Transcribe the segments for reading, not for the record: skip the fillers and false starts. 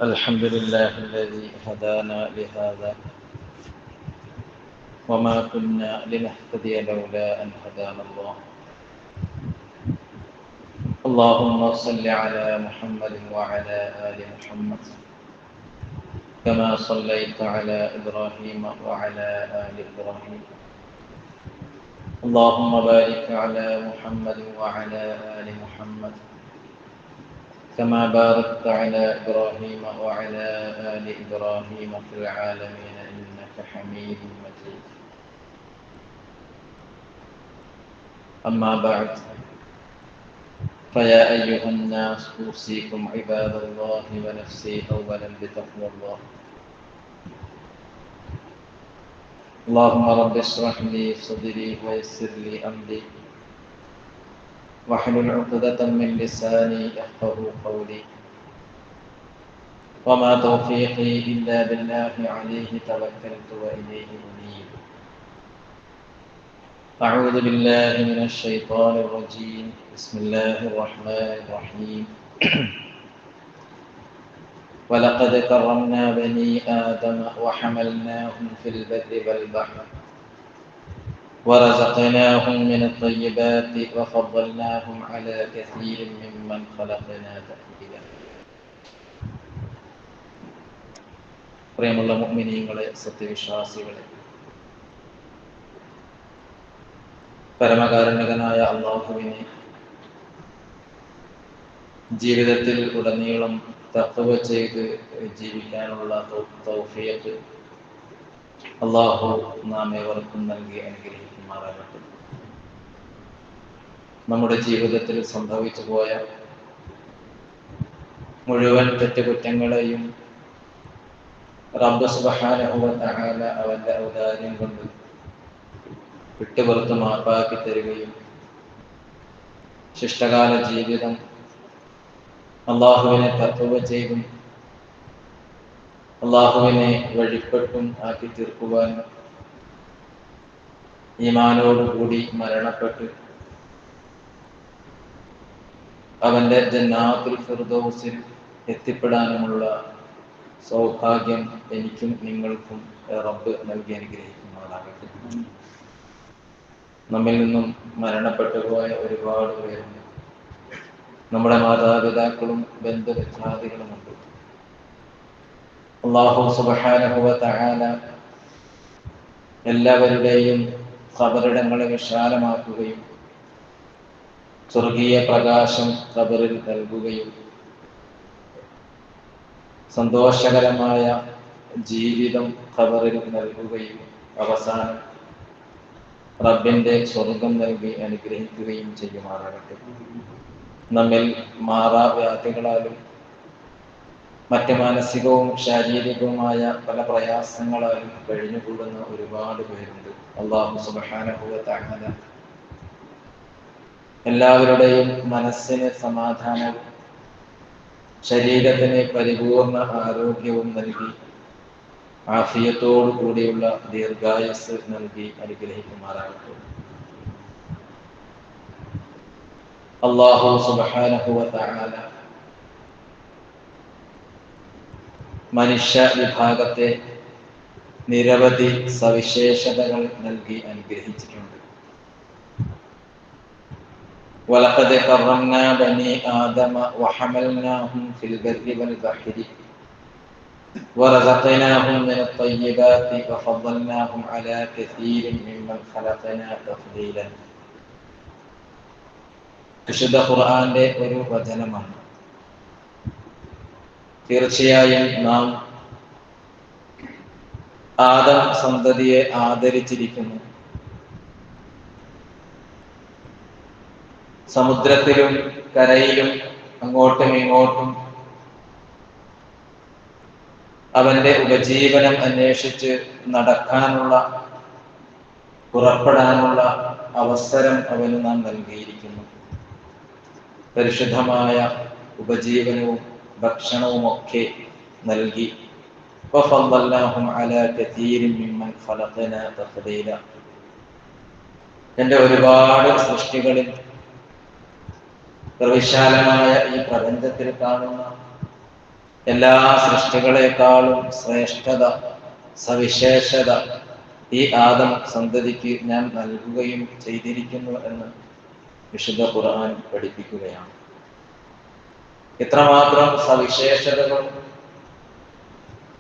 الحمد لله الذي هدانا لهذا وما كنا لنهتدي لولا أن هدانا الله. اللهم صل على محمد وعلى آل محمد كما صليت على إبراهيم وعلى آل إبراهيم. اللهم بارك على محمد وعلى آل محمد كما باركت على إبراهيم وعلى آل إبراهيم في العالمين إنك حميد مجيد. أما بعد، فيا أيها الناس أوصيكم عباد الله ونفسي أولا بتقوى الله. اللهم رب اشرح لي صدري ويسر لي أمري واحلل عقدة من لساني يفقهوا قولي. وما توفيقي إلا بالله عليه توكلت وإليه أنيب. أعوذ بالله من الشيطان الرجيم. بسم الله الرحمن الرحيم. ولقد كرمنا بني آدم وحملناهم في البر والبحر ورزقناهم من الطيبات وفضلناهم على كثير ممن خلقنا تفضيلا. പ്രിയമുള്ള മുഅ്മിനീങ്ങളെ, സത്യവിശ്വാസികളെ, പരമകാരുണികനായ അല്ലാഹുവിനെ ജീവിതത്തിൽ ഉടനീളം തഖ്വ ചെയ്ത് ജീവിക്കാനുള്ള തൗഫീഖ് അല്ലാഹു നാം ഏവർക്കും നൽകി അനുഗ്രഹിക്കുമാറാകട്ടെ. നമ്മുടെ ജീവിതത്തിൽ സംഭവിച്ചു പോയ മുഴുവൻ തെറ്റുകുറ്റങ്ങളെയും റബ്ബ് സുബ്ഹാനഹു വ തആല അവന്റെ ഔദാര്യം കൊണ്ട് വിട്ടുപുറത്ത് മാപ്പാക്കി തരികയും ശിഷ്ടകാല ജീവിതം അള്ളാഹുവിനെ തഖ്വ ചെയ്തും അള്ളാഹുവിനെ വഴിപ്പെട്ടും ആക്കി തീർക്കുവാൻ ഈമാനോടുകൂടി മരണപ്പെട്ട് അവന്റെ ജന്നാത്തുൽ ഫിർദൗസിൽ എത്തിപ്പെടാനുമുള്ള സൗഭാഗ്യം എനിക്കും നിങ്ങൾക്കും റബ്ബ് നൽകി അനുഗ്രഹിക്കുമാറാകട്ടെ. നമ്മിൽ നിന്നും മരണപ്പെട്ടു പോയ ഒരുപാട് പേരുണ്ട്. നമ്മുടെ മാതാപിതാക്കളും ബന്ധുമിത്രാദികളുമുണ്ട്. അല്ലാഹു സുബ്ഹാനഹു വ തആല എല്ലാവരുടെയും ഖബറിടങ്ങളെ വിശാലമാക്കുകയും സ്വർഗീയ പ്രകാശം ഖബറിൽ നൽകുകയും സന്തോഷകരമായ ജീവിതം ഖബറിൽ നൽകുകയും അവസാനം റബ്ബിന്റെ സ്വർഗം നൽകി അനുഗ്രഹിക്കുകയും ചെയ്യുമാറാകട്ടെ. നമ്മിൽ മാറാവ്യാധികളാലും മറ്റ് മാനസികവും ശാരീരികവുമായ പല പ്രയാസങ്ങളാലും കഴിഞ്ഞുകൂടുന്ന ഒരുപാട് പേരുണ്ട്. അല്ലാഹു സുബ്ഹാനഹു വ തആല എല്ലാവരുടെയും മനസ്സിന് സമാധാനവും ശരീരത്തിന് പരിപൂർണ ആരോഗ്യവും നൽകി ആഫിയത്തോടു കൂടിയുള്ള ദീർഘായുസ് നൽകി അനുഗ്രഹിക്കുമാറാകട്ടെ. അല്ലാഹു സുബ്ഹാനഹു വ തആല മനുഷ്യ വിഭാഗത്തെ നിരവധി സവിശേഷതകൾ നൽകി അനുഗ്രഹിച്ചിട്ടുണ്ട്. വലഖദ് കറംനാ ബനി ആദമ വഹമൽനാഹും ഫിൽ ബർരി വൽ ബഹരി വറസഖനാഹും മിനത് ത്വയ്യിബാതി വഫദ്ദൽനാഹും അലാ കസീരിൻ മിമ്മൻ ഖലഖനാ തഫ്ദീലൻ. വിശുദ്ധ ഖുർആന്റെ ഒരു വചനമാണ്. തീർച്ചയായും നാം ആദം സന്തതിയെ ആദരിച്ചിരിക്കുന്നു. സമുദ്രത്തിലും കരയിലും അങ്ങോട്ടും ഇങ്ങോട്ടും അവന്റെ ഉപജീവനം അന്വേഷിച്ച് നടക്കാനുള്ള, പുറപ്പെടാനുള്ള അവസരം അവന് നാം നൽകിയിരിക്കുന്നു. പരിശുദ്ധമായ ഉപജീവനവും ഭക്ഷണവുമൊക്കെ നൽകി. വഫദ്ദൽനാഹും അലാ കസീരിൻ മിമ്മൻ ഖലഖനാ തഫ്ദീല. എൻ്റെ ഒരുപാട് സൃഷ്ടികളിൽ വിശാലമായ ഈ പ്രപഞ്ചത്തിൽ കാണുന്ന എല്ലാ സൃഷ്ടികളെക്കാളും ശ്രേഷ്ഠത, സവിശേഷത ഈ ആദം സന്തതിക്ക് ഞാൻ നൽകുകയും ചെയ്തിരിക്കുന്നു എന്ന് വിശുദ്ധ ഖുർആൻ പഠിപ്പിക്കുകയാണ്. ഇത്രമാത്രം സവിശേഷതകളും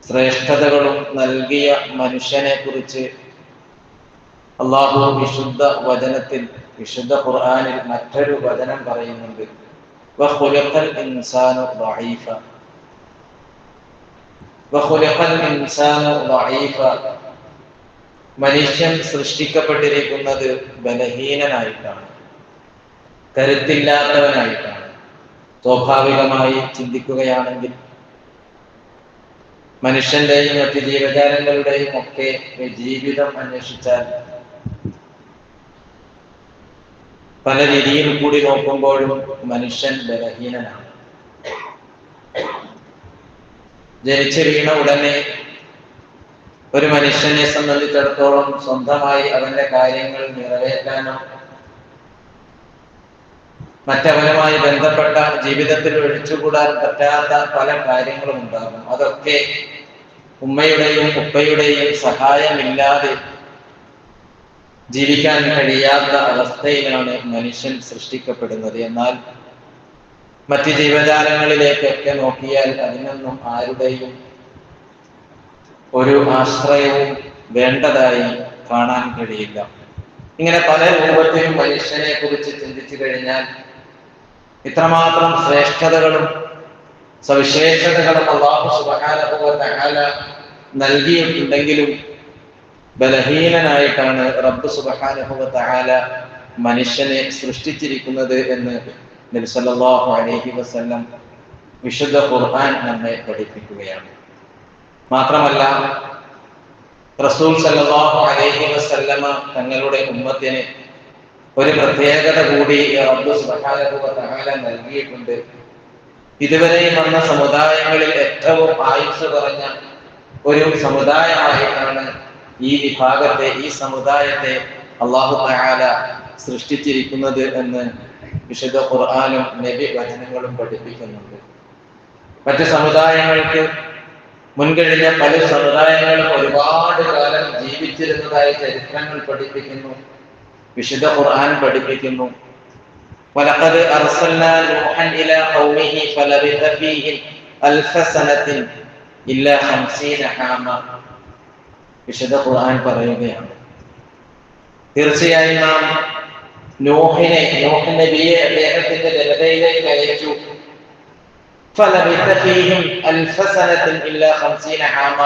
ശ്രേഷ്ഠതകളും നൽകിയ മനുഷ്യനെ കുറിച്ച് അള്ളാഹു വിശുദ്ധ വചനത്തിൽ, വിശുദ്ധ ഖുർആനിൽ മറ്റൊരു വചനം പറയുന്നുണ്ട്. വഖുലിഖൽ ഇൻസാനു ദഈഫ, വഖുലിഖൽ ഇൻസാനു ദഈഫ, മനുഷ്യൻ സൃഷ്ടിക്കപ്പെട്ടിരിക്കുന്നത് ബലഹീനനായിട്ടാണ്, കരുത്തില്ലാത്തവനായിട്ടാണ്. സ്വാഭാവികമായി ചിന്തിക്കുകയാണെങ്കിൽ മനുഷ്യന്റെയും മറ്റ് ജീവജാലങ്ങളുടെയും ഒക്കെ ജീവിതം അന്വേഷിച്ചാൽ പല രീതിയിൽ കൂടി നോക്കുമ്പോഴും മനുഷ്യൻ ബലഹീനനാണ്. ജനിച്ചു വീണ ഉടനെ ഒരു മനുഷ്യനെ സംബന്ധിച്ചിടത്തോളം സ്വന്തമായി അവന്റെ കാര്യങ്ങൾ നിറവേറ്റാനോ മറ്റവനുമായി ബന്ധപ്പെട്ട ജീവിതത്തിൽ ഒഴിച്ചുകൂടാൻ പറ്റാത്ത പല കാര്യങ്ങളും ഉണ്ടാകും. അതൊക്കെ ഉമ്മയുടെയും ഉപ്പയുടെയും സഹായമില്ലാതെ ജീവിക്കാൻ കഴിയാത്ത അവസ്ഥയിലാണ് മനുഷ്യൻ സൃഷ്ടിക്കപ്പെടുന്നത്. എന്നാൽ മറ്റ് ജീവജാലങ്ങളിലേക്കൊക്കെ നോക്കിയാൽ അതിനൊന്നും ആരുടെയും ഒരു ആശ്രയവും വേണ്ടതായി കാണാൻ കഴിയില്ല. ഇങ്ങനെ പല രൂപത്തിലും മനുഷ്യനെ കുറിച്ച് ചിന്തിച്ചു കഴിഞ്ഞാൽ ഇത്രമാത്രം ശ്രേഷ്ഠതകളും സവിശേഷതകളും അല്ലാഹു സുബ്ഹാനഹു വ തആല നൽകിയിട്ടുണ്ടെങ്കിലും ബലഹീനനായിട്ടാണ് റബ്ബ് സുബ്ഹാനഹു വ തആല മനുഷ്യനെ സൃഷ്ടിച്ചിരിക്കുന്നത് എന്ന് നബി സല്ലല്ലാഹു അലൈഹി വസല്ലം വിശുദ്ധ ഖുർആൻ നമ്മെ പഠിപ്പിക്കുകയാണ്. മാത്രമല്ല റസൂൽ സല്ലല്ലാഹു അലൈഹി വസല്ലമ തങ്ങളുടെ ഉമ്മത്തിന് ഒരു പ്രത്യേകത കൂടി റബ്ബ് സുബ്ഹാനഹു വ തആല നൽകിയിട്ടുണ്ട്. ഇതുവരെ വന്ന സമുദായങ്ങളിൽ ഏറ്റവും ആയുസ്സ് കുറഞ്ഞ ഒരു സമുദായമായിട്ടാണ് ഈ വിഭാഗത്തെ, ഈ സമുദായത്തെ അല്ലാഹു തആല സൃഷ്ടിച്ചിരിക്കുന്നത് എന്ന് വിശുദ്ധ ഖുർആനും നബി വചനങ്ങളും പഠിപ്പിക്കുന്നുണ്ട്. മറ്റ് സമുദായങ്ങൾക്ക് മുൻകഴിഞ്ഞ പല സമുദായങ്ങളും ഒരുപാട് കാലം ജീവിച്ചിരുന്നതായി ചരിത്രങ്ങൾ പഠിപ്പിക്കുന്നു, വിശുദ്ധ ഖുർആൻ പഠിപ്പിക്കുന്നു. വലഖദ് അർസൽനാ നൂഹൻ ഇലാ ഖൗമിഹി ഫലബിഥ ഫീഹിം അൽഫ സനത്തിൻ ഇല്ലാ 50 ആമ. വിശുദ്ധ ഖുർആൻ പറയുകയാണ്, തീർച്ചയായും നാം നൂഹ് നബിയെ അദ്ദേഹത്തിന്റെ ജനതയിലേക്ക് അയച്ചു. ഫലബിഥ ഫീഹിം അൽഫ സനത്തിൻ ഇല്ലാ 50 ആമ.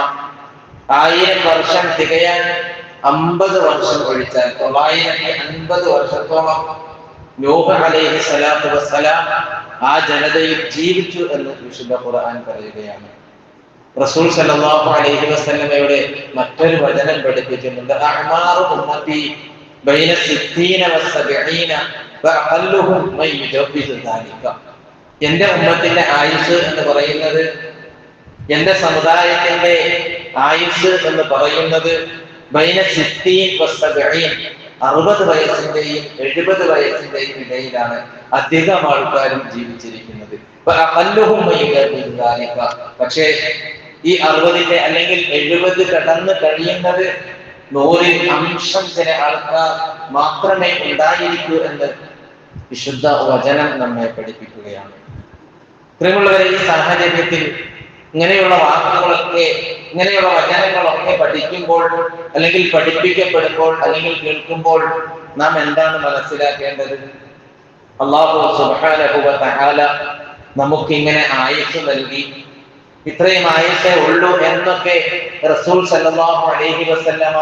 1000 വർഷം തികയാൻ 50 വർഷം ഒഴിച്ചാൽ 950 വർഷത്തോളം നൂഹ് അലൈഹി സ്വലാത്തു വസ്സലാം ആ ജനതയിൽ ജീവിച്ചു എന്ന് വിശുദ്ധ ഖുർആൻ പറയുകയാണ്. റസൂൽ സല്ലല്ലാഹു അലൈഹി വസല്ലമയുടെ മറ്റൊരു വചനം പഠിപ്പിക്കുന്നുണ്ട്, അഅ്മാറു ഉമ്മത്തി ബൈന 60 വ 70 വഅഖല്ലുഹും മൻ യുജാവിസു ദാലിക. എന്റെ ഉമ്മത്തിന്റെ ആയുസ് എന്ന് പറയുന്നത്, എന്റെ സമുദായത്തിന്റെ ആയുസ് എന്ന് പറയുന്നത് ബൈന 60 വ 70, 60 വയസ്സിന്റെയും 70 വയസ്സിന്റെയും ഇടയിലാണ് അധികം ആൾക്കാരും ജീവിച്ചിരിക്കുന്നത്. പക്ഷേ ഈ 60 അല്ലെങ്കിൽ 70 കടന്നു കഴിയുന്നത് 100% ചില ആൾക്കാർ മാത്രമേ ഉണ്ടായിരിക്കൂ എന്ന് വിശുദ്ധ വചനം നമ്മെ പഠിപ്പിക്കുകയാണ്. പ്രിയമുള്ളവരെ, ഈ സാഹചര്യത്തിൽ ഇങ്ങനെയുള്ള വാക്കുകളൊക്കെ, ഇങ്ങനെയുള്ള വചനങ്ങളൊക്കെ പഠിക്കുമ്പോൾ അല്ലെങ്കിൽ പഠിപ്പിക്കപ്പെടുമ്പോൾ അല്ലെങ്കിൽ കേൾക്കുമ്പോൾ നാം എന്താണ് മനസ്സിലാക്കേണ്ടത്? അല്ലാഹു സുബ്ഹാനഹു വ തആല നമുക്ക് ഇങ്ങനെ ആയുസ് നൽകി, ഇത്രയും ആയുസേ ഉള്ളൂ എന്നൊക്കെ റസൂൽ സല്ലല്ലാഹു അലൈഹി വസല്ലമ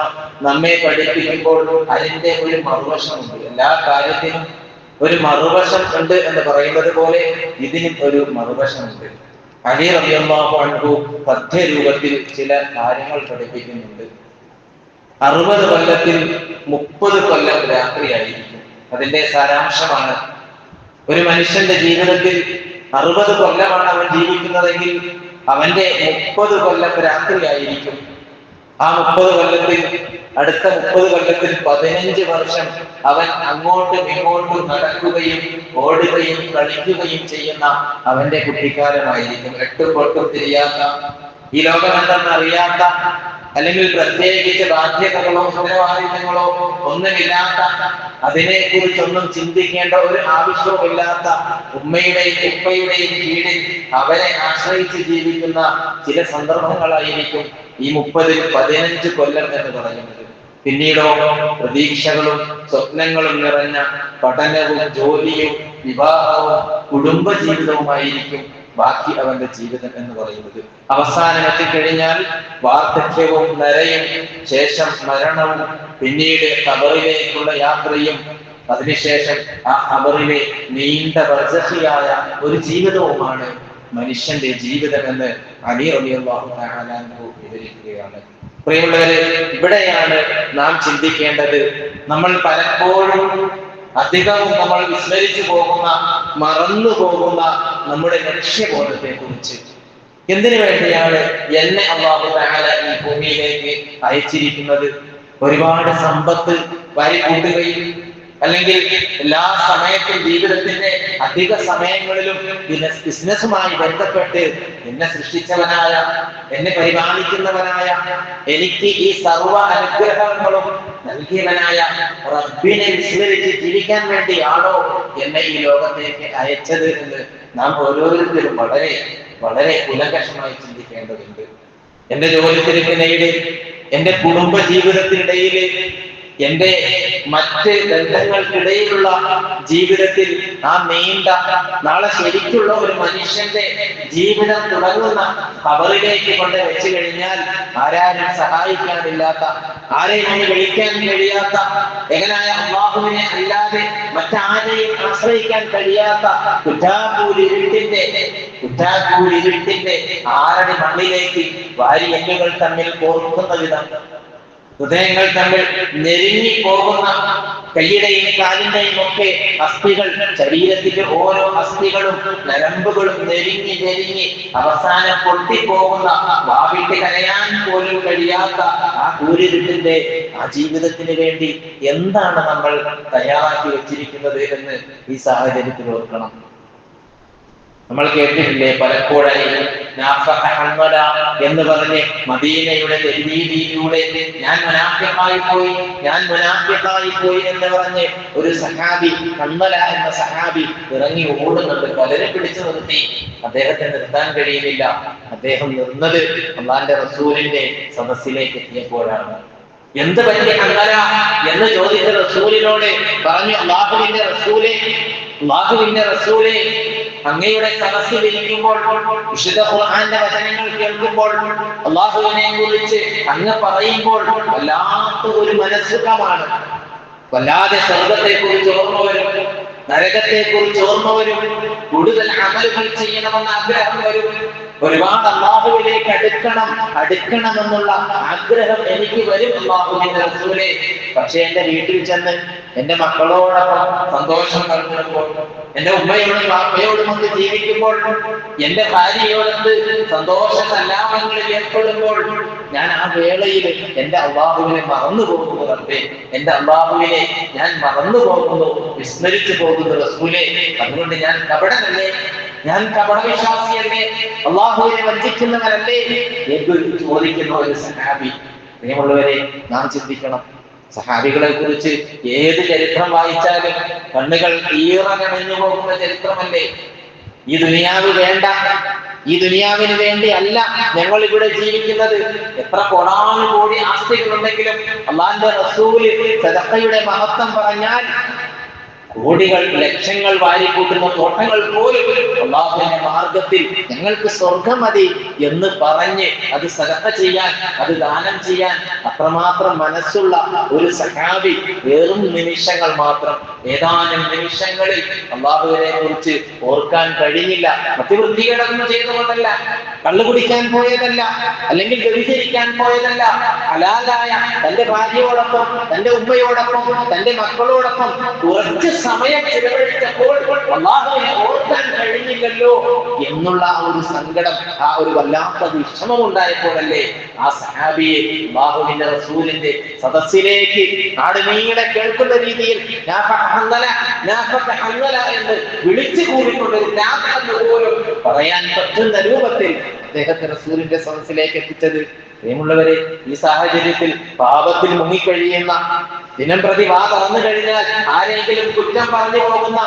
നമ്മെ പഠിപ്പിക്കുമ്പോൾ അതിന്റെ ഒരു മറുവശമുണ്ട്. എല്ലാ കാര്യത്തിനും ഒരു മറുവശം ഉണ്ട് എന്ന് പറയുന്നത് പോലെ ഇതിനും ഒരു മറുവശമുണ്ട്. അലി റളിയല്ലാഹു അൻഹു പദ്യരൂപത്തിൽ ചില കാര്യങ്ങൾ പഠിപ്പിക്കുന്നുണ്ട്. 60 കൊല്ലത്തിൽ 30 കൊല്ലം രാത്രിയായിരിക്കും. അതിന്റെ സാരാംശമാണ്, ഒരു മനുഷ്യന്റെ ജീവിതത്തിൽ 60 കൊല്ലമാണ് അവൻ ജീവിക്കുന്നതെങ്കിൽ അവന്റെ 30 കൊല്ലം രാത്രിയായിരിക്കും. ആ 30 കൊല്ലത്തിൽ, അടുത്ത 30 കൊല്ലത്തിൽ 15 വർഷം അവൻ അങ്ങോട്ടും ഇങ്ങോട്ടും നടക്കുകയും ഓടുകയും കളിക്കുകയും ചെയ്യുന്ന അവന്റെ കുട്ടിക്കാലമായിരിക്കും. എട്ടും പൊട്ടും തിരിയാത്ത, ഈ ലോകം എന്തെന്ന് അറിയാത്ത, അല്ലെങ്കിൽ പ്രത്യേകിച്ച് ബാധ്യതകളോ ഉത്തരവാദിത്തങ്ങളോ ഒന്നുമില്ലാത്ത, അതിനെ കുറിച്ചൊന്നും ചിന്തിക്കേണ്ട ഒരു ആവശ്യവുമില്ലാത്ത ഉമ്മയുടെയും ഉപ്പയുടെയും കീഴിൽ അവരെ ആശ്രയിച്ച് ജീവിക്കുന്ന ചില സന്ദർഭങ്ങളായിരിക്കും ഈ 30-15 കൊല്ലം എന്ന് പറയുന്നത്. പിന്നീടോ പ്രതീക്ഷകളും സ്വപ്നങ്ങളും നിറഞ്ഞ പഠനവും ജോലിയും വിവാഹവും കുടുംബ ജീവിതവുമായിരിക്കും ബാക്കി അവന്റെ ജീവിതം എന്ന് പറയുന്നത്. അവസാനം എത്തിക്കഴിഞ്ഞാൽ വാർദ്ധക്യവും നരയും, ശേഷം മരണവും, പിന്നീട് ഖബറിലേക്കുള്ള യാത്രയും, അതിനുശേഷം ആ ഖബറിലെ നീണ്ട ബർസഖിയായ ഒരു ജീവിതവുമാണ് മനുഷ്യന്റെ ജീവിതം എന്ന് അലി റളിയല്ലാഹു തആല അൻഹു വിവരിക്കുകയാണ്. പ്രിയമുള്ളവരെ, ഇവിടെയാണ് നാം ചിന്തിക്കേണ്ടത്. നമ്മൾ പലപ്പോഴും അധികവും നമ്മൾ വിസ്മരിച്ചു പോകുന്ന, മറന്നു പോകുന്ന നമ്മുടെ ലക്ഷ്യബോധത്തെ കുറിച്ച്. എന്തിനു വേണ്ടിയാണ് എന്നെ അല്ലാഹു തആല ഈ ഭൂമിയിലേക്ക് അയച്ചിരിക്കുന്നത്? ഒരുപാട് സമ്പത്ത് വാരിക്കൂട്ടുകയും, അല്ലെങ്കിൽ എല്ലാ സമയത്തും ജീവിതത്തിന്റെ അധിക സമയങ്ങളിലും ബിസിനസ്സുമായി ബന്ധപ്പെട്ട് എന്നെ സൃഷ്ടിച്ചവനായ, എന്നെ പരിപാലിക്കുന്നവനായ, എനിക്ക് ഈ സർവ്വ അനുഗ്രഹങ്ങളും നൽകിയവനായ റബ്ബിനെ വിസ്മരിച്ച് ജീവിക്കാൻ വേണ്ടിയാണോ എന്നെ ഈ ലോകത്തേക്ക് അയച്ചത് എന്ന് നാം ഓരോരുത്തരും വളരെ വളരെ കുലങ്കഷമായി ചിന്തിക്കേണ്ടതുണ്ട്. എന്റെ ജോലി തിരക്കിനിടയിൽ, എന്റെ കുടുംബ ജീവിതത്തിനിടയിൽ, എന്റെ മറ്റ് ബന്ധങ്ങൾക്കിടയിലുള്ള ജീവിതത്തിൽ ആ നീണ്ട, നാളെ ശരിക്കുള്ള ഒരു മനുഷ്യന്റെ ജീവിതം തുടങ്ങുന്ന ഖബറിലേക്ക് കൊണ്ട് വെച്ചു കഴിഞ്ഞാൽ ആരാരും സഹായിക്കാനില്ലാത്ത, ആരെയും വിളിക്കാൻ കഴിയാത്ത, എങ്ങനായ അല്ലാഹുവിനെ അല്ലാതെ മറ്റാരെയും ആശ്രയിക്കാൻ കഴിയാത്ത കുറ്റാകൂരിരുട്ടിന്റെ ആറടി മണ്ണിലേക്ക് വാരി എല്ലുകൾ തമ്മിൽ കോർക്കുന്ന വിധം, ഹൃദയങ്ങൾ തമ്മിൽ ഞെരുങ്ങി പോകുന്ന, കൈയുടെയും കാലിന്റെയും ഒക്കെ അസ്ഥികൾ, ശരീരത്തിന്റെ ഓരോ അസ്ഥികളും നരമ്പുകളും ഞെരുങ്ങി അവസാനം പൊട്ടിപ്പോകുന്ന, വാവിട്ട് കരയാൻ പോലും കഴിയാത്ത ആ കൂരിരുട്ടിന്റെ ആ ജീവിതത്തിന് വേണ്ടി എന്താണ് നമ്മൾ തയ്യാറാക്കി വെച്ചിരിക്കുന്നത് എന്ന് ഈ സാഹചര്യത്തിൽ ഓർക്കണം. നമ്മൾ കേട്ടിട്ടില്ലേ പലപ്പോഴായി എന്ന് പറഞ്ഞ് മദീനയുടെ തെരുവീതിയിലൂടെ ഞാൻ മുനാഫിഖായി പോയി എന്ന് പറഞ്ഞ് ഒരു സഹാബി, ഹൻമല എന്ന സഹാബി ഇറങ്ങി ഓടുന്നുണ്ട്. പലരെ പിടിച്ചു നിർത്തി, അദ്ദേഹത്തെ നിർത്താൻ കഴിയുന്നില്ല. അദ്ദേഹം നിന്നത് അല്ലാഹുവിന്റെ റസൂലിന്റെ സദസ്സിലേക്ക് എത്തിയപ്പോഴാണ്. എന്ത് പറ്റി ഹൻമല എന്ന് ചോദിച്ച റസൂലിനോട് പറഞ്ഞു, അല്ലാഹുവിന്റെ റസൂലേ, അങ്ങയുടെ സദസ്സിൽ ഇരിക്കുമ്പോൾ, വിശുദ്ധ ഖുർആന്റെ വചനങ്ങൾ കേൾക്കുമ്പോൾ, അല്ലാഹുവിനെ കുറിച്ച് അങ്ങ് പറയുമ്പോൾ വല്ലാത്ത ഒരു മനസ്സുഖമാണ്. വല്ലാതെ സ്വർഗത്തെ കുറിച്ച് ഓർമ്മ വരും, നരകത്തെ കുറിച്ച് ഓർമ്മ വരും, കൂടുതൽ അമലുകൾ ചെയ്യണമെന്ന് ആഗ്രഹം വരും, ഒരുപാട് അല്ലാഹുവിലേക്ക് അടുക്കണമെന്നുള്ള ആഗ്രഹം എനിക്ക് വരും അല്ലാഹുവിന്റെ റസൂലേ. പക്ഷെ എന്റെ വീട്ടിൽ ചെന്ന് എന്റെ മക്കളോടൊപ്പം സന്തോഷം നൽകുമ്പോൾ, എന്റെ ഉമ്മയോടും വാപ്പയോടും ഒക്കെ ജീവിക്കുമ്പോൾ, എന്റെ ഭാര്യയോടൊത്ത് സന്തോഷ സല്ലാപങ്ങളിൽ ഏർപ്പെടുമ്പോൾ ഞാൻ ആ വേളയിൽ എന്റെ അല്ലാഹുവിനെ മറന്നു പോകുന്നു റബ്ബേ, എന്റെ അല്ലാഹുവിനെ ഞാൻ മറന്നു പോകുന്നു, വിസ്മരിച്ചു പോകുന്നു റസൂലേ. അതുകൊണ്ട് ഞാൻ കപടനല്ലേ, ഞാൻ കപടവിശ്വാസിയല്ലേ, അല്ലാഹുവിനെ വഞ്ചിക്കുന്നവരല്ലേ എന്ന് ചോദിക്കുന്ന ഒരു സഹാബി. പ്രിയമുള്ളവരെ, നാം ചിന്തിക്കണം. സഹാബികളെ കുറിച്ച് ഏത് ചരിത്രം വായിച്ചാലും കണ്ണുകൾ ഈറനണിഞ്ഞു പോകുന്ന ചരിത്രമല്ലേ. ഈ ദുനിയാവ് വേണ്ട, ഈ ദുനിയാവിന് വേണ്ടി അല്ല ഞങ്ങൾ ഇവിടെ ജീവിക്കുന്നത്. എത്ര കോടാനുകോടി ആസ്തികളുണ്ടെങ്കിലും അല്ലാഹുവിന്റെ റസൂല് സദഖയുടെ മഹത്വം പറഞ്ഞാൽ കോടികൾ, ലക്ഷങ്ങൾ വാരിക്കൂട്ടുന്ന തോട്ടങ്ങൾ പോലും അല്ലാഹുവിന്റെ മാർഗത്തിൽ ഞങ്ങൾക്ക് സ്വർഗം മതി എന്ന് പറഞ്ഞ് അത് സദഖ ചെയ്യാൻ, അത് ദാനം ചെയ്യാൻ അത്രമാത്രം മനസ്സുള്ള ഒരു സഹാബി വെറും നിമിഷങ്ങൾ മാത്രം, ഏതാനും നിമിഷങ്ങളിൽ അല്ലാഹുവിനെ കുറിച്ച് ഓർക്കാൻ കഴിഞ്ഞില്ല. മറ്റു വൃത്തികേടൊന്നും ചെയ്തുകൊണ്ടല്ല, കള്ളുകുടിക്കാൻ പോയതല്ല, അല്ലെങ്കിൽ വ്യഭിചരിക്കാൻ പോയതല്ല, ഹലാലായ തന്റെ ഭാര്യയോടൊപ്പം, തന്റെ ഉമ്മയോടൊപ്പം, തന്റെ മക്കളോടൊപ്പം കുറച്ച് സമയം ചിലവഴിച്ചപ്പോൾ അല്ലാഹുവിനെ ഓർക്കാൻ കഴിഞ്ഞില്ലല്ലോ എന്നുള്ള ആ ഒരു സങ്കടം, ആ ഒരു വല്ലാത്ത വിഷമം ഉണ്ടായപ്പോഴല്ലേ ആ സഹാബിയെ അല്ലാഹുവിന്റെ റസൂലിന്റെ സദസ്സിലേക്ക് നാടുനീളെ കേൾക്കുന്ന രീതിയിൽ എന്ന് വിളിച്ചു കൂടിക്കൊണ്ടൊരു എന്ന് പോലും പറയാൻ പറ്റുന്ന രൂപത്തിൽ അദ്ദേഹത്തെ റസൂലിന്റെ സദസ്സിലേക്ക് എത്തിച്ചത്. പ്രിയമുള്ളവരെ, ഈ സാഹചര്യത്തിൽ പാപത്തിൽ മുങ്ങിക്കഴിയുന്ന, ദിനം പ്രതി വാ തുറന്നു കഴിഞ്ഞാൽ ആരെങ്കിലും കുറ്റം പറഞ്ഞു പോകുന്ന,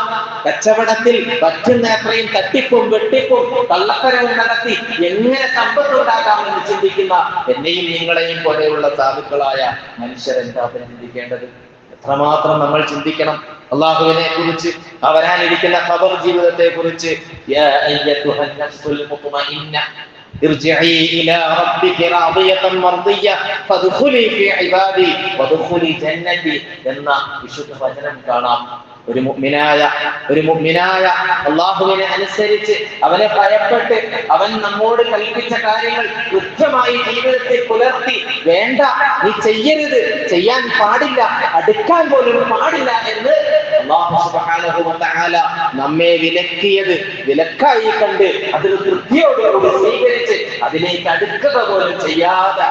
കച്ചവടത്തിൽ പറ്റുന്ന അത്രയും തട്ടിപ്പും വെട്ടിപ്പും കള്ളത്തരവും നടത്തി എങ്ങനെ സമ്പത്തുണ്ടാക്കാമെന്ന് ചിന്തിക്കുന്ന എന്നെയും നിങ്ങളെയും പോലെയുള്ള സാധുക്കളായ മനുഷ്യരെന്താ ചിന്തിക്കേണ്ടത്? എത്രമാത്രം നമ്മൾ ചിന്തിക്കണം അള്ളാഹുവിനെ കുറിച്ച്, വരാനിരിക്കുന്ന ഖബർ ജീവിതത്തെ കുറിച്ച്. ارجعي إلى ربك راضية مرضية فادخلي في عبادي وادخلي جنتي എന്ന വിശുദ്ധ വചനം കാണാം. ഒരു മുഅ്മിനായ അല്ലാഹുവിനെ അനുസരിച്ച് അവനെ ഭയപ്പെട്ട് അവൻ നമ്മോട് കൽപ്പിച്ച കാര്യങ്ങൾ കൃത്യമായി ജീവിതത്തിൽ പുലർത്തി, വേണ്ട നീ ചെയ്യരുത്, ചെയ്യാൻ പാടില്ല, അടുക്കാൻ പോലും പാടില്ല എന്ന് അല്ലാഹു സുബ്ഹാനഹു വ തആല നമ്മെ വിലക്കിയത് വിലക്കായി കണ്ട് അതിൽ തൃപ്തിയോടുകൂടി സ്വീകരിച്ച് അതിലേക്ക് അടുക്കുക പോലും ചെയ്യാതെ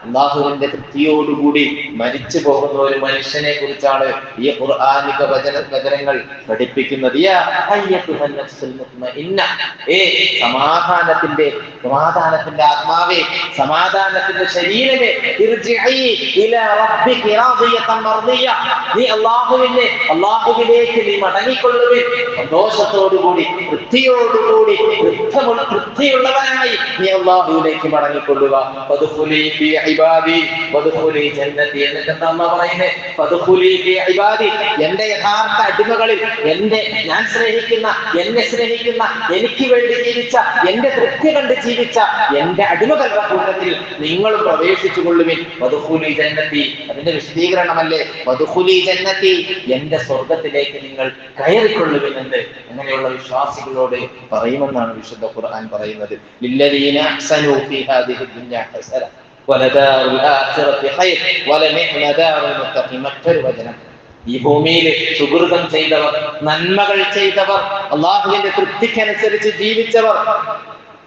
അല്ലാഹുവിന്റെ തൃപ്തിയോടുകൂടി മരിച്ചു പോകുന്ന ഒരു മനുഷ്യനെ കുറിച്ചാണ് ഈ ഖുർആനിക വചനങ്ങൾ പഠിപ്പിക്കുന്നത്. സമാധാനത്തിന്റെ ആത്മാവേ, സമാധാനത്തിന്റെ ശരീരമേ, നീ അല്ലാഹുവിലേക്ക് നീ മടങ്ങിക്കൊള്ളുവിൻ. സന്തോഷത്തോടുകൂടി തൃപ്തിയുള്ളവനായി നീ അല്ലാഹുവിലേക്ക് മടങ്ങിക്കൊള്ളുക. എന്റെ യഥാർത്ഥ അടിമകളിൽ, ഞാൻ സ്നേഹിക്കുന്ന, എന്നെ സ്നേഹിക്കുന്ന, എനിക്ക് വേണ്ടി ജീവിച്ച, എന്റെ തൃപ്തി കണ്ട് ജീവിച്ച എന്റെ അടിമകളുടെ കൂട്ടത്തിൽ നിങ്ങളും പ്രവേശിച്ചു കൊള്ളുവിൻ. വദ്ഖുലി ജന്നതി, അതിന്റെ വിശദീകരണമല്ലേ വദ്ഖുലി ജന്നതി, എന്റെ സ്വർഗത്തിലേക്ക് നിങ്ങൾ കയറിക്കൊള്ളുവിൻ എന്ന് അങ്ങനെയുള്ള വിശ്വാസികളോട് പറയുമെന്നാണ് വിശുദ്ധ ഖുർആൻ പറയുന്നത്. ലില്ലദീന അഹ്സനൂ ഫീ ഹാദിഹി ദുനിയ ഹസന വലദാറുൽ ആഖിറതി ഖൈർ വലനിഅമ ദാറുൽ മുത്തഖീൻ. മറ്റൊരു വചനം, ഈ ഭൂമിയിൽ സുകൃതം ചെയ്തവർ, നന്മകൾ ചെയ്തവർ, അല്ലാഹുവിന്റെ തൃപ്തിക്കനുസരിച്ച് ജീവിച്ചവർ,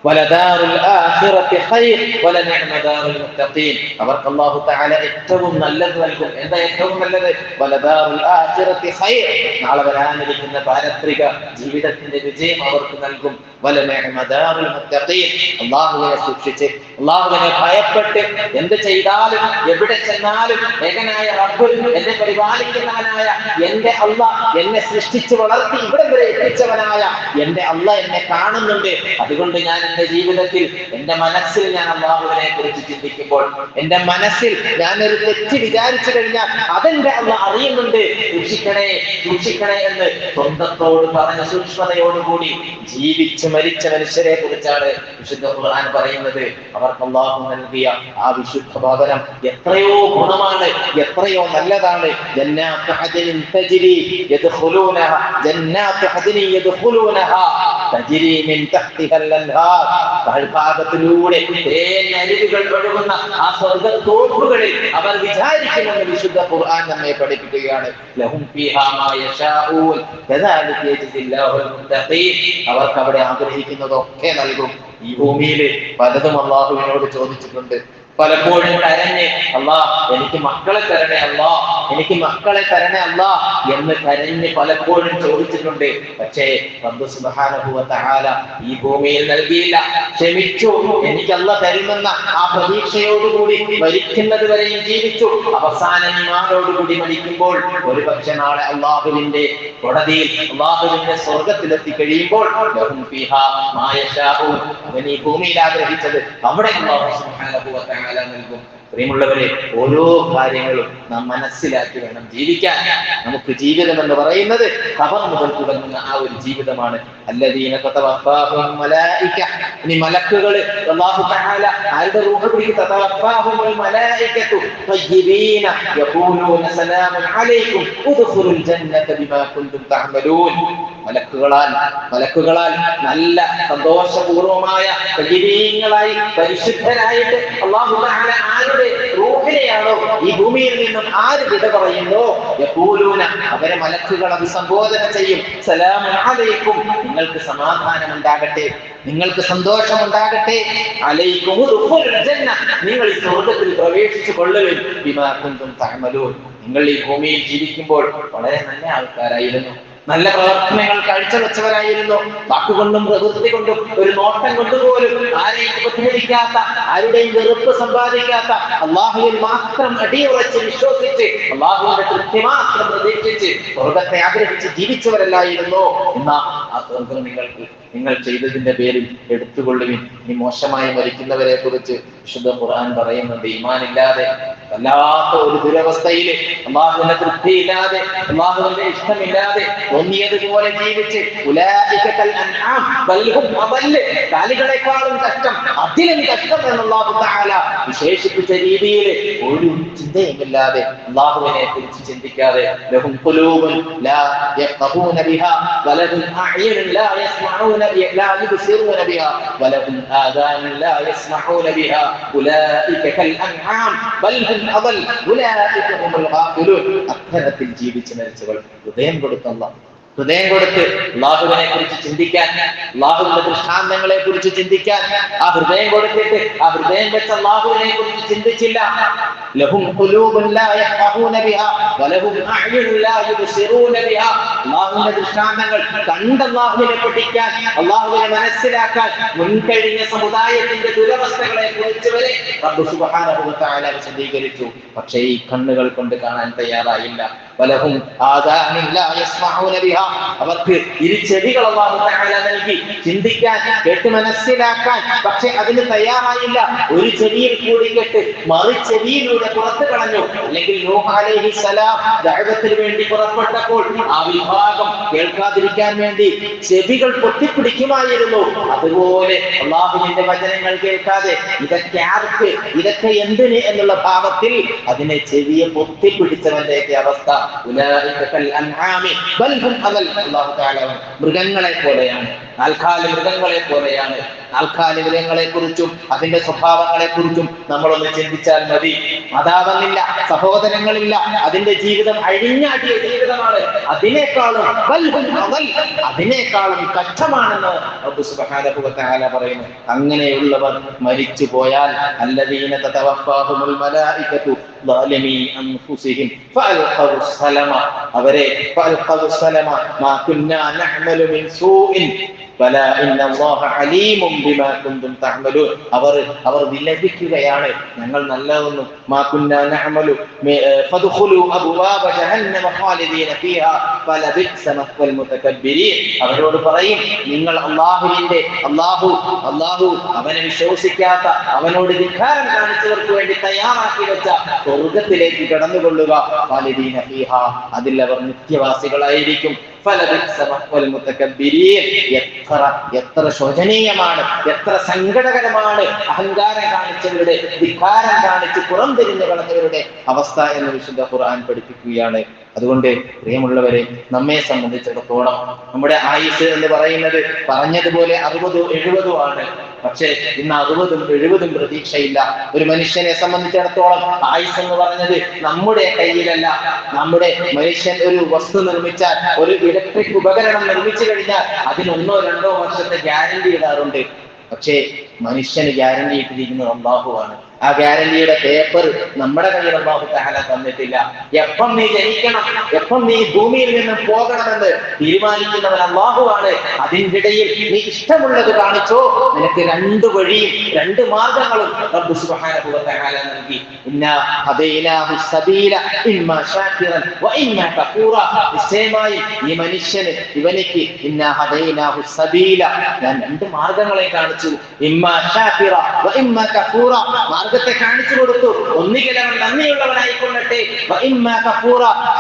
വലദാറുൽ ആഖിറതി ഖൈർ വലനിഅമ ദാറുൽ മുത്തഖീൻ, അവർക്ക് അല്ലാഹു തആല ഏറ്റവും നല്ലത് നൽകും. എന്താ ഏറ്റവും നല്ലത്? വലദാറുൽ ആഖിറതി ഖൈർ, നാളെ വരാനിരിക്കുന്ന പാരത്രിക ജീവിതത്തിന്റെ വിജയം അവർക്ക് നൽകും. വലനിഅമ ദാറുൽ മുത്തഖീൻ, അല്ലാഹുവിനെ സൂക്ഷിച്ച്, അല്ലാഹുവിനെ ഭയപ്പെട്ട് എന്ത് ചെയ്താലും എവിടെ ചെന്നാലും ഏകനായ റബ്ബ്, എന്നെ പരിപാലിക്കുന്നവനായ എന്റെ അല്ലാഹ്, എന്നെ സൃഷ്ടിച്ചു വളർത്തി ഇവിടെ വരെ എത്തിച്ചവനായ എന്റെ അല്ലാഹ് എന്നെ കാണുന്നുണ്ട്. അതുകൊണ്ട് ഞാൻ എന്റെ ജീവിതത്തിൽ, എന്റെ മനസ്സിൽ ഞാൻ അല്ലാഹുവിനെ കുറിച്ച് ചിന്തിക്കുമ്പോൾ, എന്റെ മനസ്സിൽ ഞാൻ ഒരു തെറ്റ് വിചാരിച്ചു കഴിഞ്ഞാൽ അതെന്റെ അല്ലാഹ് അറിയുന്നുണ്ട്. സൂക്ഷിക്കണേ എന്ന് സ്വന്തത്തോട് പറഞ്ഞ സൂക്ഷ്മതയോടുകൂടി ജീവിച്ച് മരിച്ച മനുഷ്യരെ കുറിച്ചാണ് വിശുദ്ധ ഖുർആൻ പറയുന്നത്. അവർക്ക് അല്ലാഹു നൽകിയ ആ വിശുദ്ധ ഭവനം എത്രയോ ഗുണമാണ്, എത്രയോ നല്ലതാണ്. ജന്നാത്തു അദ്നിൻ തജ്രി യദ്ഖുലൂനഹാ, ജന്നാത്തു അദ്നിൻ യദ്ഖുലൂനഹാ തജ്രി മിൻ തഹ്തിഹാൽ അൻഹാർ, താഴ്ഭാഗത്തിലൂടെ തേനരുവികൾ ഒഴുകുന്ന ആ സ്വർഗ്ഗത്തോപ്പുകളിൽ അവർ വിചാരിക്കുമെന്ന് വിശുദ്ധ ഖുർആൻ നമ്മെ പഠിപ്പിക്കുകയാണ്. ലഹും ഫീഹാ മാ യശാഊൻ കദാലിക യജ്സില്ലാഹുൽ മുത്തഖീൻ, അവർക്ക് അവിടെ ആഗ്രഹിക്കുന്നതൊക്കെ നൽകും. ഈ ഭൂമിയിൽ പലതും അല്ലാഹുവിനോട് ചോദിച്ചിട്ടുണ്ട്. പലപ്പോഴും കരഞ്ഞ് അല്ലാഹ് എനിക്ക് മക്കളെ തരണേ അല്ലാഹ്, എനിക്ക് മക്കളെ തരണേ അല്ലാഹ് എന്ന് കരഞ്ഞ് പലപ്പോഴും ചോദിച്ചിട്ടുണ്ട്. പക്ഷേ റബ്ബ് സുബ്ഹാനഹു വ തആല ഈ ഭൂമിയിൽ നൽകിയില്ല. ക്ഷമിച്ചു, എനിക്ക് അല്ലാഹ് തരുമെന്ന ആ പ്രതീക്ഷയോടുകൂടി മരിക്കുന്നത് വരെയും ജീവിച്ചു. അവസാനം ഈമാനോടുകൂടി മരിക്കുമ്പോൾ ഒരുപക്ഷെ നാളെ അല്ലാഹുവിന്റെ കോടതിയിൽ, അല്ലാഹുവിന്റെ സ്വർഗ്ഗത്തിലെത്തി കഴിയുമ്പോൾ ലഹും ഫീഹാ മാ യശാഊൻ, അവൻ ഈ ഭൂമിയിൽ ആഗ്രഹിച്ചത് അവിടെ അല്ലാഹു സുബ്ഹാനഹു വ തആല നൽകും. പ്രിയമുള്ളവരെ, ഓരോ കാര്യങ്ങളും നാം മനസ്സിലാക്കി വേണം ജീവിക്കാൻ. നമുക്ക് ജീവിതം എന്ന് പറയുന്നത് ഖബർ മുതൽ തുടങ്ങുന്ന ആ ഒരു ജീവിതമാണ്. അല്ലദീന തതവഫാഹുൽ മലായിക, ഇനി മലക്കുകൾ അല്ലാഹു തആല ആരുടെ റൂഹ് പിടിക്കും? തതവഫാഹുൽ മലായികതു തയ്യിബീന യഖൂലൂന സലാമുൻ അലൈക്കും ഉദ്ഖുലുൽ ജന്നത ബിമാ കുൻതും തഅമലൂൻ. മലക്കുകളാൽ നല്ല സന്തോഷപൂർവമായ തയ്യിബീങ്ങളായി പരിശുദ്ധരായിട്ട് അല്ലാഹു തആല ആരുടെ റൂഹിനെയാണോ ഈ ഭൂമിയിൽ നിന്നും ആര് വിട പറയുന്നു, യഖൂലൂന, അവരെ മലക്കുകൾ അഭിസംബോധന ചെയ്യും, സലാമുൻ അലൈക്കും, നിങ്ങൾക്ക് സമാധാനം ഉണ്ടാകട്ടെ. നിങ്ങൾക്ക് സന്തോഷമുണ്ടാകട്ടെ, അലൈക്കും ഉദ്ഖുലുൽ ജന്ന, നിങ്ങൾ ഈ സ്വർഗ്ഗത്തിൽ പ്രവേശിച്ചു കൊള്ളുവിൻ, ബിമാ കുന്തും തഅമലൂൻ, നിങ്ങൾ ഈ ഭൂമിയിൽ ജീവിക്കുമ്പോൾ വളരെ നല്ല ആൾക്കാരായിരുന്നു, നല്ല പ്രവർത്തനങ്ങൾ കാഴ്ചവെച്ചവരായിരുന്നു, വാക്കുകൊണ്ടും പ്രവൃത്തി കൊണ്ടും ഒരു നോട്ടം കൊണ്ടുപോലും ആരെയും ഉപദ്രവിക്കാത്ത, ആരുടെയും വെറുപ്പ് സമ്പാദിക്കാത്ത, അള്ളാഹുവിൽ മാത്രം അടിയുറച്ച് വിശ്വസിച്ച് അള്ളാഹുവിന്റെ തൃപ്തി മാത്രം പ്രതീക്ഷിച്ച് സ്വർഗത്തെ ആഗ്രഹിച്ച് ജീവിച്ചവരല്ലായിരുന്നു എന്ന ആ സ്വർഗം നിങ്ങൾ ചെയ്തതിന്റെ പേരിൽ എടുത്തുകൊള്ളുവിൻ. ഈ മോശമായി മരിക്കുന്നവരെ കുറിച്ച് വിശുദ്ധ ഖുർആൻ പറയുന്നുണ്ട്, ഈമാനില്ലാതെ വല്ലാത്ത ഒരു ദുരവസ്ഥയിൽ, അള്ളാഹുവിന്റെ തൃപ്തിയില്ലാതെ, അള്ളാഹുവിന്റെ ഇഷ്ടമില്ലാതെ തോന്നിയതുപോലെ ജീവിച്ച് കാലികളെക്കാളും കഷ്ടം, അതിലും കഷ്ടം എന്ന് അല്ലാഹു തആല വിശേഷിപ്പിച്ച രീതിയിൽ ഒരു ചിന്തയുമില്ലാതെ, അള്ളാഹുവിനെ കുറിച്ച് ചിന്തിക്കാതെ, ലഹും ഖുലൂബുൻ ലാ യഫ്ഖഹൂന ബിഹാ വലഹും അഅ്യുൻ ലാ യസ്മഊന ലാ യുബ്സിറൂന ബിഹാ വലഹും ആദാൻ ലാ യസ്മഊന ബിഹാ ഉലൈക കൽ അൻആം ബൽ ഹും അദൽ ഉലൈക ഹുമുൽ ഗാഫിലൂൻ. അത്തരത്തിൽ ജീവിച്ച് മരിച്ചവർ ഹൃദയം കൊടുത്ത് അള്ളാഹുവിനെ കുറിച്ച് ചിന്തിക്കാൻ, അള്ളാഹുവിന്റെ ദൃഷ്ടാന്തങ്ങളെ കുറിച്ച് ചിന്തിക്കാൻ ആ ഹൃദയം കൊടുത്തിട്ട് ആ ഹൃദയം വെച്ച് അള്ളാഹുവിനെ കുറിച്ച് ചിന്തിച്ചില്ല. ലഹും ഖുലൂബുൻ ലാ യഫ്ഖഹൂന ബിഹാ വലഹും അഅ്യുൻ ലാ യുബ്സിറൂന ബിഹാ. അള്ളാഹുവിന്റെ ദൃഷ്ടാന്തങ്ങൾ കണ്ട് അള്ളാഹുവിനെ പഠിക്കാൻ, അള്ളാഹുവിനെ മനസ്സിലാക്കാൻ മുൻകഴിഞ്ഞ സമുദായത്തിന്റെ ദുരവസ്ഥകളെ കുറിച്ച് വരെ റബ്ബ് സുബ്ഹാനഹു വ തആല വിശദീകരിച്ചു. പക്ഷേ ഈ കണ്ണുകൾ കൊണ്ട് കാണാൻ തയ്യാറായില്ല. വലഹും ആദാനിൻ ലാ യസ്മഊന ബിഹാ, അവർക്ക് ഇരുചെവികൾ അല്ലാഹു തആല നൽകി ചിന്തിക്കാൻ, കേട്ട് മനസ്സിലാക്കാൻ. പക്ഷെ അതിന് തയ്യാറായില്ല. ഒരു ചെവിയിൽ കൂടി കേട്ട് മറു ചെവിയിലൂടെ പുറത്തു കളഞ്ഞു. അല്ലെങ്കിൽ നൂഹ് അലൈഹിസ്സലാം ദഅവത്തിന് വേണ്ടി പുറപ്പെട്ടപ്പോൾ ആ വിഭാഗം കേൾക്കാതിരിക്കാൻ വേണ്ടി ചെവികൾ പൊത്തിപ്പിടിക്കുമായിരുന്നു. അതുപോലെ അല്ലാഹുവിന്റെ വചനങ്ങൾ കേൾക്കാതെ ഇതൊക്കെ ആർക്ക്, ഇതൊക്കെ എന്തിന് എന്നുള്ള ഭാവത്തിൽ അതിനെ ചെവിയെ പൊത്തിപ്പിടിച്ചവന്റെ അവസ്ഥ മൃഗങ്ങളെ പോലെയാണ്, നാൽക്കാലി മൃഗങ്ങളെ പോലെയാണ്. നാൽക്കാലി മൃഗങ്ങളെ കുറിച്ചും അതിന്റെ സ്വഭാവങ്ങളെ കുറിച്ചും നമ്മളൊന്ന് ചിന്തിച്ചാൽ മതി. മാതാവന്നില്ല, സഹോദരങ്ങളില്ല, അതിന്റെ ജീവിതം അഴിഞ്ഞാടിയ ജീവിതമാണ്. അതിനേക്കാളും കഷ്ടമാണെന്ന് റബ്ബ് സുബ്ഹാനഹു വ തആല പറയുന്നു. അങ്ങനെയുള്ളവർ മരിച്ചു പോയാൽ അല്ലദീന തതവഫാഹുൽ മലായികതു ളാലിമി അൻഫുസിഹിം ഫഅൽഖൗ സലമ, അവരെ ഫഅൽഖൗ സലമ മാ കുന്നാ നഅമലു മിൻ സൂഇൻ ബലാ ഇന്നല്ലാഹ അലീമും ബിമാ കുന്തും തഅമലൂൻ. അവർ വിലപിക്കുകയാണ്, ഞങ്ങൾ നല്ലതൊന്നും മാ കുന്നാ നഅമലു ഫദ്ഖുലു അബ്വാബ ജഹന്നമ ഖാലിദീന ഫീഹാ ഫലബിഅസ മസ്വൽ മുതകബ്ബിരീൻ. അവരോട് പറയും, നിങ്ങൾ അല്ലാഹു അവനെ വിശ്വസിക്കാത്ത, അവനോട് ധിക്കാരം കാണിച്ചവർക്ക് വേണ്ടി തയ്യാറാക്കി വെച്ച സ്വർഗ്ഗത്തിലേക്ക് കടന്നുകൊള്ളുക. ഖാലിദീന ഫീഹാ, അതിൽ അവർ നിത്യവാസികളായിരിക്കും. എത്ര ശോചനീയമാണ്, എത്ര സങ്കടകരമാണ് അഹങ്കാരം കാണിച്ചവരുടെ, ധിക്കാരം കാണിച്ച് പുറം തിരിഞ്ഞു കളഞ്ഞവരുടെ അവസ്ഥ എന്ന് വിശുദ്ധ ഖുർആൻ പഠിപ്പിക്കുകയാണ്. അതുകൊണ്ട് പ്രിയമുള്ളവരെ, നമ്മെ സംബന്ധിച്ചിടത്തോളം നമ്മുടെ ആയുസ് എന്ന് പറയുന്നത് പറഞ്ഞതുപോലെ 60-70 ആണ്. പക്ഷേ ഇന്ന് 60-70 പ്രതീക്ഷയില്ല. ഒരു മനുഷ്യനെ സംബന്ധിച്ചിടത്തോളം ആയുസ് എന്ന് പറഞ്ഞത് നമ്മുടെ കയ്യിലല്ല. നമ്മുടെ മനുഷ്യൻ ഒരു വസ്തു നിർമ്മിച്ചാൽ, ഒരു ഇലക്ട്രിക് ഉപകരണം നിർമ്മിച്ചു കഴിഞ്ഞാൽ അതിന് 1-2 വർഷത്തെ ഗ്യാരണ്ടി ഇടാറുണ്ട്. പക്ഷേ മനുഷ്യന് ഗ്യാരണ്ടി ഇട്ടിരിക്കുന്നത് അല്ലാഹുവാണ്. ആ ഗ്യാരണ്ടിയുടെ പേപ്പർ നമ്മുടെ കയ്യിൽ അല്ലാഹു തആല തന്നിട്ടില്ല. എപ്പം നീ ജനിക്കണം, എപ്പം നീ ഭൂമിയിൽ നിന്ന് പോകണമെന്ന് തീരുമാനിക്കുന്നവൻ അല്ലാഹുവാണ്. അതിൻ്റെ ഇടയിൽ നീ ഇഷ്ടമുള്ളത് കാണിച്ചോ, നിനക്ക് 2 വഴിയും 2 മാർഗങ്ങളും റബ്ബ് സുബ്ഹാനഹു വ തആല നൽകി. ഇന്നാ ഹദൈനാഹു സബീല ഇമ്മാ ശാകിറൻ വ ഇമ്മാ കഫൂറ. നിശ്ചയമായി ഈ മനുഷ്യന്, ഇവനിക്ക് ഇന്നാ ഹദൈനാഹു സബീല, ഞാൻ 2 മാർഗങ്ങളെ കാണിച്ചു. ഇമ്മാ ശാകിറ വ ഇമ്മാ കഫൂറ, മാർഗത്തെ കാണിച്ചു കൊടുത്തു. ഒന്നുകിൽ അവൻ നന്ദിയുള്ളവനായിക്കൊള്ളട്ടെ,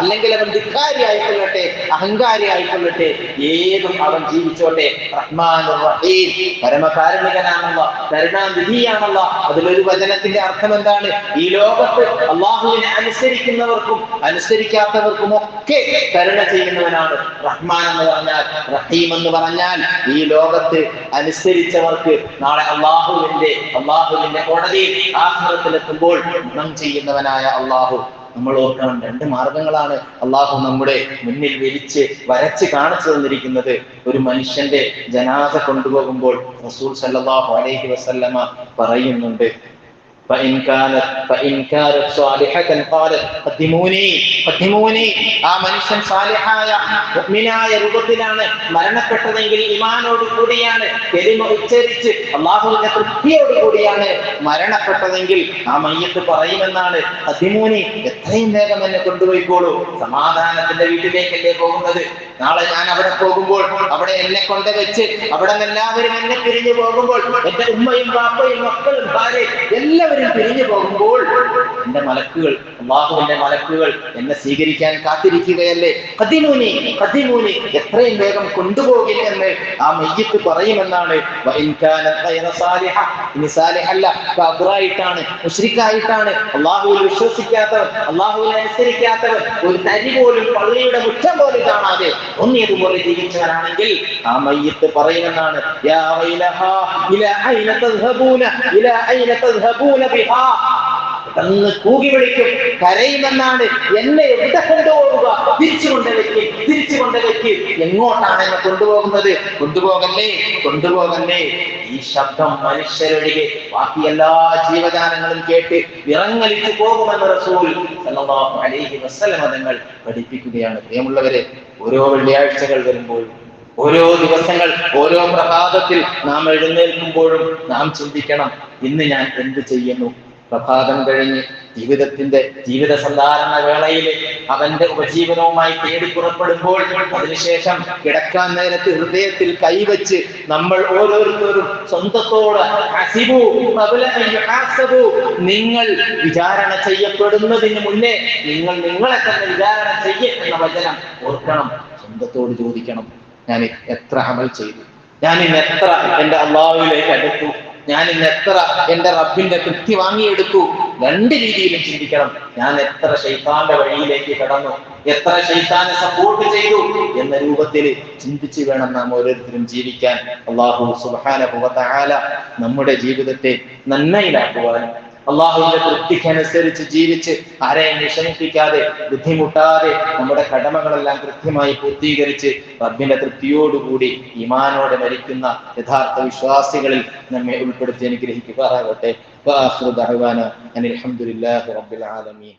അല്ലെങ്കിൽ അവൻ ധിക്കാരി ആയിക്കൊള്ളട്ടെ, അഹങ്കാരി ആയിക്കൊള്ളട്ടെ, ഏതും അവൻ ജീവിച്ചോട്ടെ. റഹ്മാനുർ റഹീം, പരമകാരുണികനാണല്ലോ, കരുണാനിധിയാണല്ലോ. അതിലൊരു വചനത്തിന്റെ അർത്ഥം എന്താണ്? ഈ ലോകത്ത് അല്ലാഹുവിനെ അനുസരിക്കുന്നവർക്കും അനുസരിക്കാത്തവർക്കും ഒക്കെ കരുണ ചെയ്യുന്നവനാണ്. റഹ്മാൻ എന്ന് പറഞ്ഞാൽ, റഹീം എന്ന് പറഞ്ഞാൽ ഈ ലോകത്ത് അനുസരിച്ചവർക്ക് നാളെ അല്ലാഹുവിന്റെ കോടതിയിൽ ആഖിറത്തിലെത്തുമ്പോൾ ഗുണം ചെയ്യുന്നവനായ അല്ലാഹു. നമ്മൾ ഓർക്കണം, രണ്ട് മാർഗങ്ങളാണ് അള്ളാഹു നമ്മുടെ മുന്നിൽ വരച്ച് കാണിച്ചു തന്നിരിക്കുന്നത്. ഒരു മനുഷ്യന്റെ ജനാസ കൊണ്ടുപോകുമ്പോൾ റസൂൽ സല്ലല്ലാഹു അലൈഹി വസല്ലമ പറയുന്നുണ്ട്, ആ മനുഷ്യൻ സാലിഹായ മുഅ്മിനായ രൂപത്തിലാണ് മരണപ്പെട്ടതെങ്കിൽ, ഈമാനോട് കൂടിയാണ്, കലിമ ഉച്ചരിച്ച് അല്ലാഹുവിന്റെ തൃപ്തിയോട് കൂടിയാണ് മരണപ്പെട്ടതെങ്കിൽ ആ മയ്യത്ത് പറയുമെന്നാണ്, ഖദ്ദിമൂനി, എത്രയും വേഗം എന്നെ കൊണ്ടുപോയിക്കോളൂ, സമാധാനത്തിന്റെ വീട്ടിലേക്കല്ലേ പോകുന്നത്. നാളെ ഞാൻ അവിടെ പോകുമ്പോൾ, അവിടെ എന്നെ കൊണ്ടുവച്ച് അവിടെ എല്ലാവരും എന്നെ പിരിഞ്ഞു പോകുമ്പോൾ, എന്റെ ഉമ്മയും ബാപ്പയും മക്കളും ഭാര്യയും എല്ലാവരും പിരിഞ്ഞു പോകുമ്പോൾ എന്റെ മലക്കുകൾ, അല്ലാഹുവിന്റെ മലക്കുകൾ എന്നെ സ്വീകരിക്കാൻ കാത്തിരിക്കുകയല്ലേ. ഖദ്ദിമൂനി, ഖദ്ദിമൂനി, എത്രയും വേഗം കൊണ്ടുപോകില്ല എന്ന് ആ മയ്യത്ത് പറയുമെന്നാണ്. ഇനി സാലിഹല്ല, കാഫിറായിട്ടാണ്, മുശ്രിക്കായിട്ടാണ്, അല്ലാഹുവിൽ വിശ്വസിക്കാത്തവൻ, അല്ലാഹുവിനെ അനുസരിക്കാത്തവൻ, ഒരു തരി പോലും പള്ളിയുടെ മുറ്റം പോലും കാണാതെ ഒന്നിയതുപോലെ ജീവിച്ചവനാണെങ്കിൽ ആ മയ്യത്ത് പറയുമെന്നാണ്, യാ വൈലഹാ ഇലാ ഐന തദ്ഹബൂന ഇലാ ഐന തദ്ഹബൂന ബിഹാ എന്ന് കൂകി വിളിക്കും, കരയുമെന്നാണ്. എന്നെ എവിടെ കൊണ്ടുപോകുക? തിരിച്ചു കൊണ്ടുവയ്ക്ക്. എങ്ങോട്ടാണ് എന്നെ കൊണ്ടുപോകുന്നത്? കൊണ്ടുപോകല്ലേ, കൊണ്ടുപോകല്ലേ. ഈ ശബ്ദം മനുഷ്യരൊഴികെ ബാക്കി എല്ലാ ജീവജാലങ്ങളും കേട്ട് വിറങ്ങലിച്ചു പോകുമെന്ന് റസൂൽ സല്ലല്ലാഹു അലൈഹി വസല്ലം തങ്ങൾ പഠിപ്പിക്കുകയാണ്. പ്രിയമുള്ളവരെ, ഓരോ വെള്ളിയാഴ്ചകൾ വരുമ്പോഴും, ഓരോ ദിവസങ്ങൾ, ഓരോ പ്രഭാതത്തിൽ നാം എഴുന്നേൽക്കുമ്പോഴും നാം ചിന്തിക്കണം, ഇന്ന് ഞാൻ എന്ത് ചെയ്യുന്നു? പ്രഭാതം കഴിഞ്ഞ് ജീവിത സന്ധാരണ വേളയിൽ അവന്റെ ഉപജീവനവുമായി തേടി പുറപ്പെടുമ്പോൾ, അതിനുശേഷം കിടക്കാൻ നേരത്ത് ഹൃദയത്തിൽ കൈവച്ച് നമ്മൾ ഓരോരുത്തരും സ്വന്തത്തോട് നിങ്ങൾ വിചാരണ ചെയ്യപ്പെടുന്നതിന് മുന്നേ നിങ്ങൾ നിങ്ങളെ തന്നെ വിചാരണ ചെയ്യെന്ന വചനം ഓർക്കണം. സ്വന്തത്തോട് ചോദിക്കണം, ഞാൻ എത്ര അമൽ ചെയ്തു, ഞാൻ ഇന്ന് എത്ര എന്റെ അല്ലാഹുവിലേക്ക് അടുത്തു, ഞാൻ ഇന്ന് എത്ര എന്റെ റബ്ബിന്റെ തൃപ്തി വാങ്ങിയെടുത്തു. രണ്ട് രീതിയിലും ചിന്തിക്കണം. ഞാൻ എത്ര ശൈത്താന്റെ വഴിയിലേക്ക് കടന്നു, എത്ര ശൈത്താനെ സപ്പോർട്ട് ചെയ്തു എന്ന രൂപത്തിൽ ചിന്തിച്ചു വേണം നാം ഓരോരുത്തരും ജീവിക്കാൻ. അല്ലാഹു സുബ്ഹാനഹു വ തആല നമ്മുടെ ജീവിതത്തെ നന്മയിലാക്കുവാനും അള്ളാഹുവിന്റെ തൃപ്തിക്കനുസരിച്ച് ജീവിച്ച് ആരെയും വിഷമിപ്പിക്കാതെ ബുദ്ധിമുട്ടാതെ നമ്മുടെ കടമകളെല്ലാം കൃത്യമായി പൂർത്തീകരിച്ച് റബ്ബിന്റെ തൃപ്തിയോടുകൂടി ഈമാനോടെ മരിക്കുന്ന യഥാർത്ഥ വിശ്വാസികളിൽ നമ്മെ ഉൾപ്പെടുത്തി അനുഗ്രഹിക്കുവാറാകട്ടെ. വആഖിറു ദഅവാന അനിൽ ഹംദുലില്ലാഹി റബ്ബിൽ ആലമീൻ.